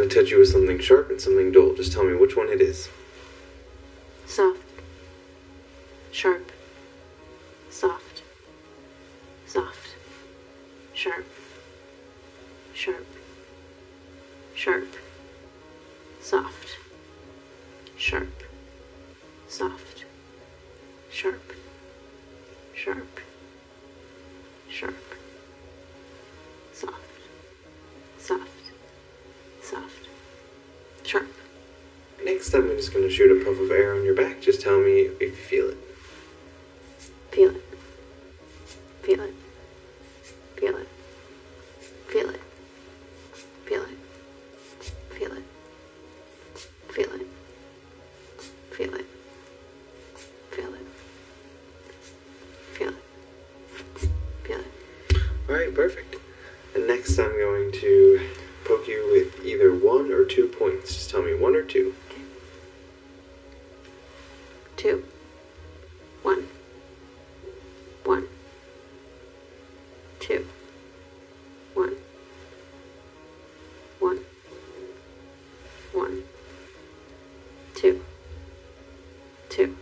touch you with something sharp and something dull. Just tell me which one it is. Soft. Sharp. Soft. Soft. Sharp. Sharp. Sharp. Soft. Sharp. Soft. Sharp. Sharp. Sharp. Soft. Soft. Soft. Sharp. Next, I'm just going to shoot a puff of air on your back. Just tell me if you feel it. Feel it. Feel it. Feel it. Feel it. Feel it. Feel it. Feel it. Feel it. Feel it. Feel it. Feel it. Alright, perfect. And next, I'm going to poke you with either 1 or 2 points. Just tell me 1 or 2. Okay. 2. 1. 1. 2. 1. 1. 1. 2. 2.